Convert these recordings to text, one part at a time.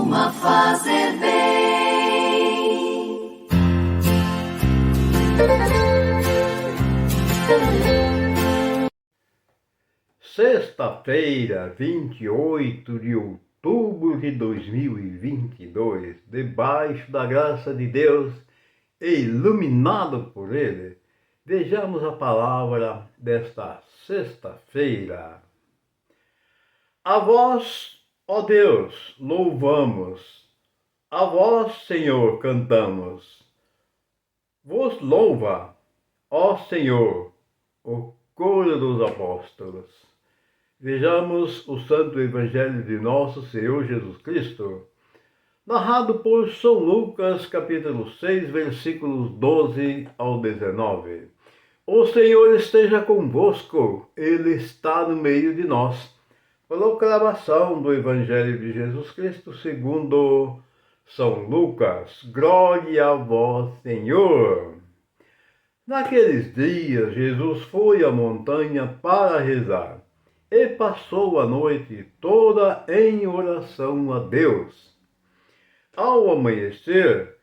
costuma fazer bem. Sexta-feira, 28 de outubro de 2022, debaixo da graça de Deus e iluminado por Ele, vejamos a palavra desta sexta-feira. A vós, ó Deus, louvamos, a vós, Senhor, cantamos. Vos louva, ó Senhor, o coro dos apóstolos. Vejamos o Santo Evangelho de Nosso Senhor Jesus Cristo, narrado por São Lucas, capítulo 6, versículos 12 ao 19. O Senhor esteja convosco, Ele está no meio de nós. Proclamação do Evangelho de Jesus Cristo segundo São Lucas. Glória a vós, Senhor. Naqueles dias, Jesus foi à montanha para rezar e passou a noite toda em oração a Deus. Ao amanhecer,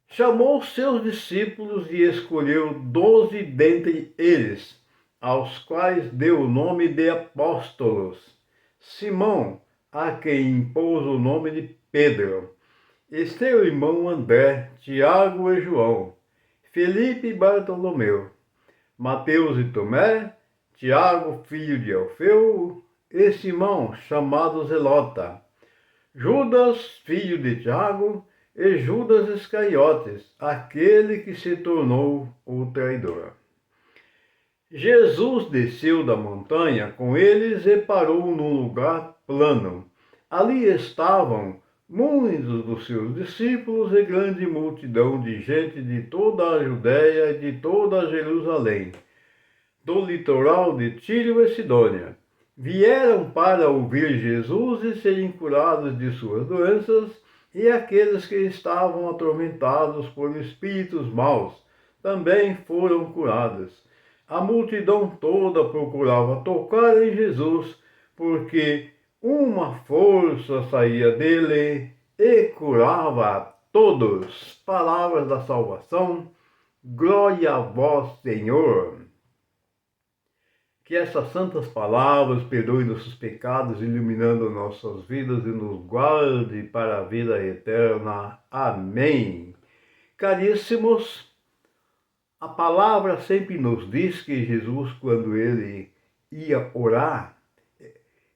chamou seus discípulos e escolheu 12 dentre eles, aos quais deu o nome de apóstolos: Simão, a quem impôs o nome de Pedro, e seu irmão André, Tiago e João, Felipe e Bartolomeu, Mateus e Tomé, Tiago, filho de Alfeu, e Simão, chamado Zelota, Judas, filho de Tiago, e Judas Iscariotes, aquele que se tornou o traidor. Jesus desceu da montanha com eles e parou num lugar plano. Ali estavam muitos dos seus discípulos e grande multidão de gente de toda a Judéia e de toda Jerusalém, do litoral de Tiro e Sidônia. Vieram para ouvir Jesus e serem curados de suas doenças, e aqueles que estavam atormentados por espíritos maus também foram curados. A multidão toda procurava tocar em Jesus, porque uma força saía dele e curava a todos. Palavras da salvação, glória a vós, Senhor. Que essas santas palavras perdoem nossos pecados, iluminando nossas vidas e nos guarde para a vida eterna. Amém. Caríssimos, a palavra sempre nos diz que Jesus, quando ele ia orar,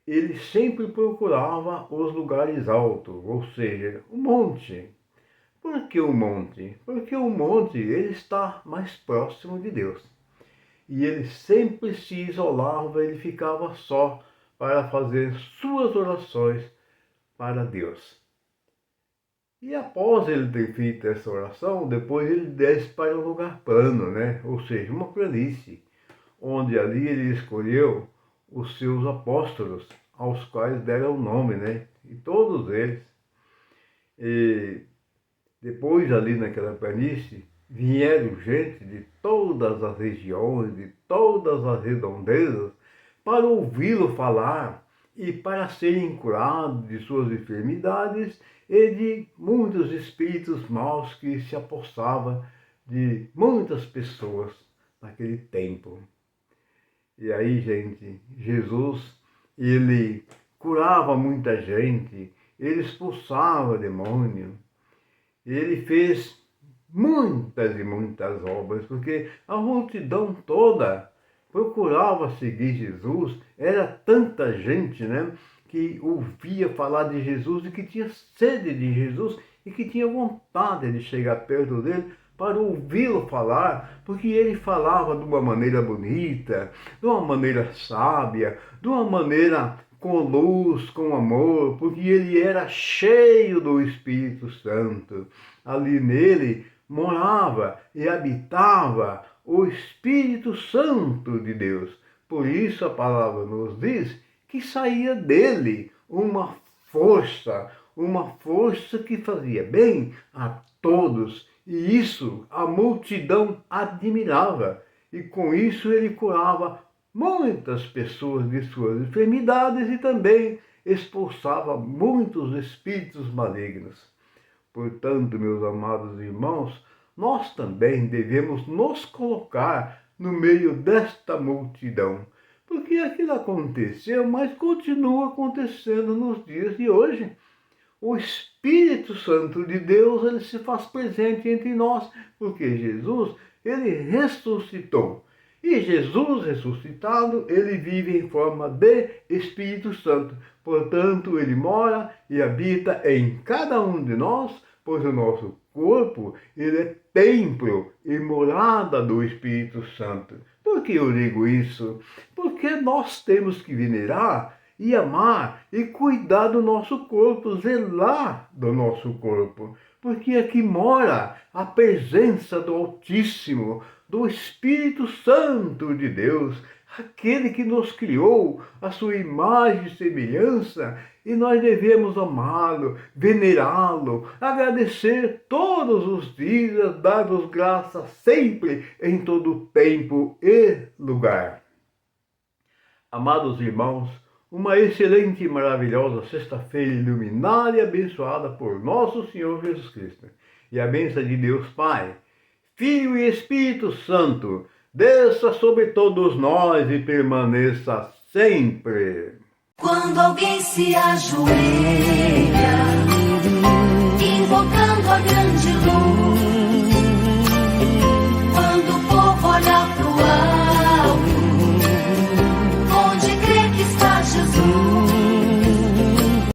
ele sempre procurava os lugares altos, ou seja, o monte. Por que o monte? Porque o monte ele está mais próximo de Deus. E ele sempre se isolava, ele ficava só para fazer suas orações para Deus. E após ele ter feito essa oração, depois ele desce para um lugar plano, ou seja, uma planície, onde ali ele escolheu os seus apóstolos, aos quais deram o nome, e todos eles. E depois ali naquela planície, vieram gente de todas as regiões, de todas as redondezas, para ouvi-lo falar e para serem curados de suas enfermidades e de muitos espíritos maus que se apossavam de muitas pessoas naquele tempo. E aí, gente, Jesus, ele curava muita gente, ele expulsava demônio, ele fez muitas e muitas obras, porque a multidão toda procurava seguir Jesus. Era tanta gente, que ouvia falar de Jesus e que tinha sede de Jesus e que tinha vontade de chegar perto dele para ouvi-lo falar, porque ele falava de uma maneira bonita, de uma maneira sábia, de uma maneira com luz, com amor, porque ele era cheio do Espírito Santo. Ali nele morava e habitava o Espírito Santo de Deus. Por isso a palavra nos diz que saía dele uma força que fazia bem a todos. E isso a multidão admirava. E com isso ele curava muitas pessoas de suas enfermidades e também expulsava muitos espíritos malignos. Portanto, meus amados irmãos, nós também devemos nos colocar no meio desta multidão, porque aquilo aconteceu, mas continua acontecendo nos dias de hoje. O Espírito Santo de Deus, ele se faz presente entre nós, porque Jesus, ele ressuscitou. E Jesus ressuscitado, ele vive em forma de Espírito Santo. Portanto, ele mora e habita em cada um de nós, pois o nosso corpo, ele é templo e morada do Espírito Santo. Por que eu digo isso? Porque nós temos que venerar e amar e cuidar do nosso corpo, zelar do nosso corpo. Porque aqui mora a presença do Altíssimo, do Espírito Santo de Deus, aquele que nos criou a sua imagem e semelhança, e nós devemos amá-lo, venerá-lo, agradecer todos os dias, dar-vos graças sempre, em todo tempo e lugar. Amados irmãos, uma excelente e maravilhosa sexta-feira iluminada e abençoada por nosso Senhor Jesus Cristo. E a bênção de Deus Pai, Filho e Espírito Santo, desça sobre todos nós e permaneça sempre. Quando alguém se ajoelha